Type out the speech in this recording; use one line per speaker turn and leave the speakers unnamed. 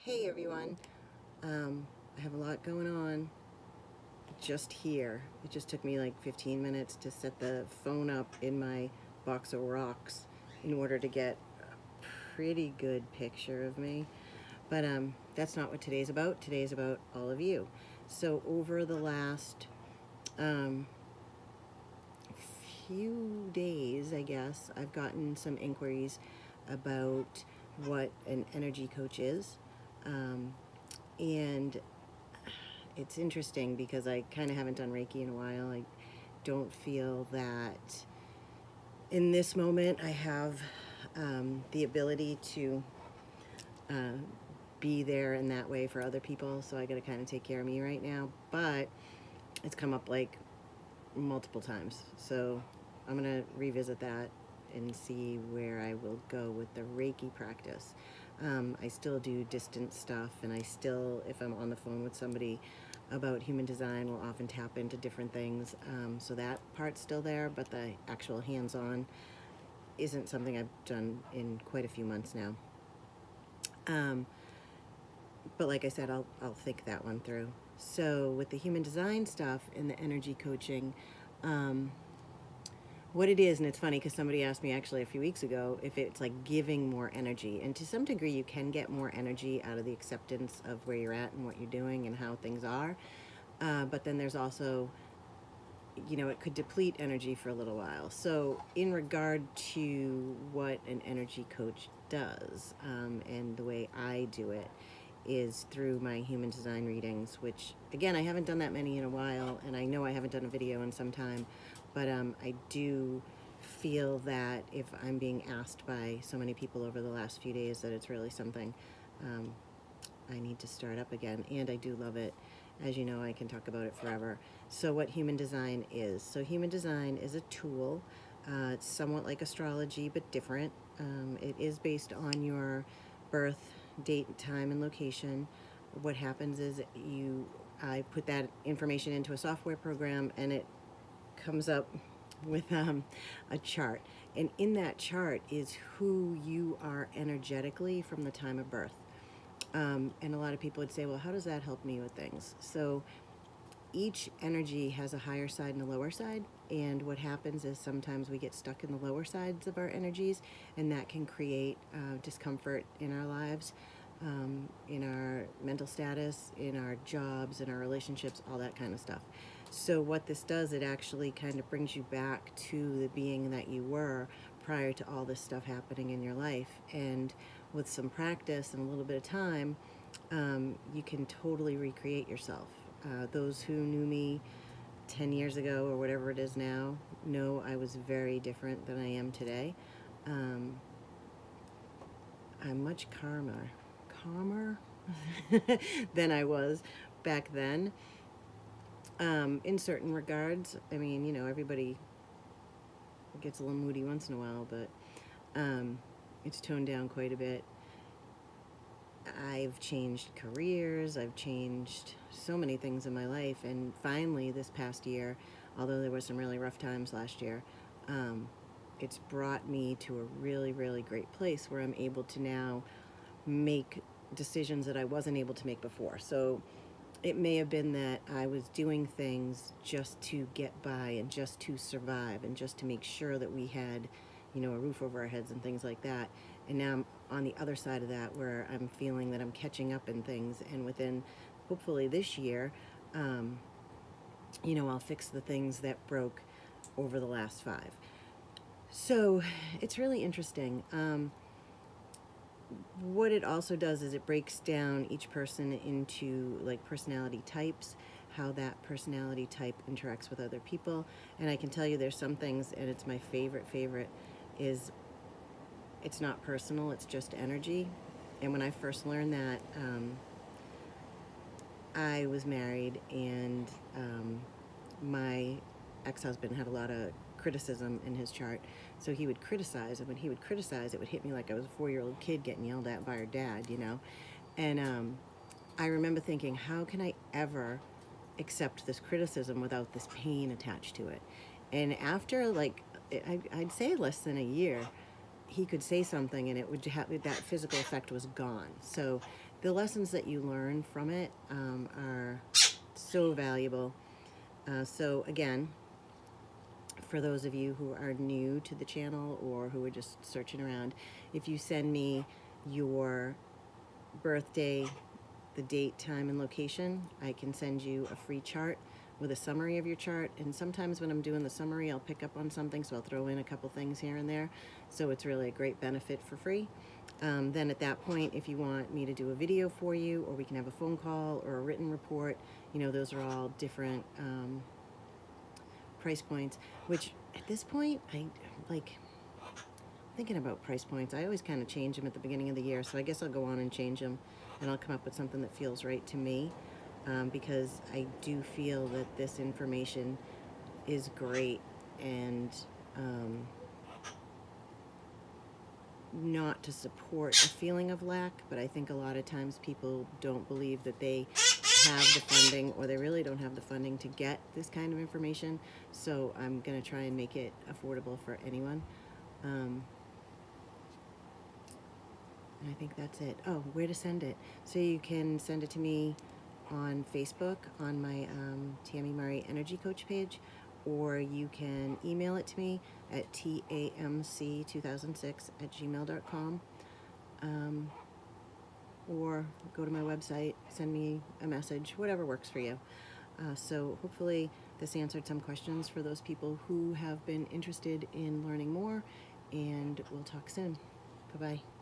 Hey everyone, I have a lot going on just here. It just took me like 15 minutes to set the phone up in my box of rocks in order to get a pretty good picture of me. But that's not what today's about. Today's about all of you. So over the last um, few days, I guess, I've gotten some inquiries about what an energy coach is. Um, and it's interesting because I kind of haven't done Reiki in a while. I don't feel that in this moment I have the ability to uh, be there in that way for other people. So I got to kind of take care of me right now. But it's come up like multiple times. So I'm going to revisit that and see where I will go with the Reiki practice. I still do distance stuff, and I still, if I'm on the phone with somebody about human design, will often tap into different things. So that part's still there, but the actual hands-on isn't something I've done in quite a few months now. But like I said, I'll think that one through. So with the human design stuff and the energy coaching, what it is, and it's funny because somebody asked me actually a few weeks ago if it's like giving more energy, and to some degree you can get more energy out of the acceptance of where you're at and what you're doing and how things are, but then there's also, it could deplete energy for a little while. So in regard to what an energy coach does, and the way I do it is through my human design readings, which again I haven't done that many in a while, and I know I haven't done a video in some time, but I do feel that if I'm being asked by so many people over the last few days that it's really something I need to start up again, and I do love it. As you know, I can talk about it forever. So what human design is. So human design is a tool. It's somewhat like astrology, but different. It is based on your birth date, time, and location. What happens is I put that information into a software program, and it comes up with a chart. And in that chart is who you are energetically from the time of birth. And a lot of people would say, well, how does that help me with things? So each energy has a higher side and a lower side, and what happens is sometimes we get stuck in the lower sides of our energies, and that can create discomfort in our lives, in our mental status, in our jobs, in our relationships, all that kind of stuff. So what this does, it actually kind of brings you back to the being that you were prior to all this stuff happening in your life. And with some practice and a little bit of time, you can totally recreate yourself. Those who knew me 10 years ago or whatever it is now know I was very different than I am today. I'm much calmer than I was back then. In certain regards, I mean, everybody gets a little moody once in a while, but it's toned down quite a bit. I've changed careers, I've changed so many things in my life, and finally this past year, although there were some really rough times last year, it's brought me to a really, really great place where I'm able to now make decisions that I wasn't able to make before. So it may have been that I was doing things just to get by and just to survive and just to make sure that we had, a roof over our heads and things like that. And now I'm on the other side of that where I'm feeling that I'm catching up in things. And within, hopefully this year, I'll fix the things that broke over the last 5. So it's really interesting. What it also does is it breaks down each person into like personality types, how that personality type interacts with other people. And I can tell you there's some things, and it's my favorite, is it's not personal, it's just energy. And when I first learned that, I was married, and my ex-husband had a lot of criticism in his chart, so he would criticize, and when he would criticize, it would hit me like I was a 4-year-old kid getting yelled at by her dad, and I remember thinking, how can I ever accept this criticism without this pain attached to it? And after like I'd say less than a year, he could say something and it would have that physical effect was gone. So the lessons that you learn from it are so valuable. So again, for those of you who are new to the channel or who are just searching around, if you send me your birthday, the date, time, and location, I can send you a free chart with a summary of your chart. And sometimes when I'm doing the summary, I'll pick up on something, so I'll throw in a couple things here and there. So it's really a great benefit for free. Then at that point, if you want me to do a video for you, or we can have a phone call or a written report, you know, those are all different price points, which at this point, I like thinking about price points. I always kind of change them at the beginning of the year, so I guess I'll go on and change them, and I'll come up with something that feels right to me, because I do feel that this information is great, and not to support a feeling of lack, but I think a lot of times people don't believe that they have the funding, or they really don't have the funding to get this kind of information. So I'm going to try and make it affordable for anyone. And I think that's it. Oh, where to send it? So you can send it to me on Facebook on my Tammy Murray Energy Coach page, or you can email it to me at tamc2006@gmail.com, or go to my website, send me a message, whatever works for you. So hopefully this answered some questions for those people who have been interested in learning more, and we'll talk soon. Bye-bye.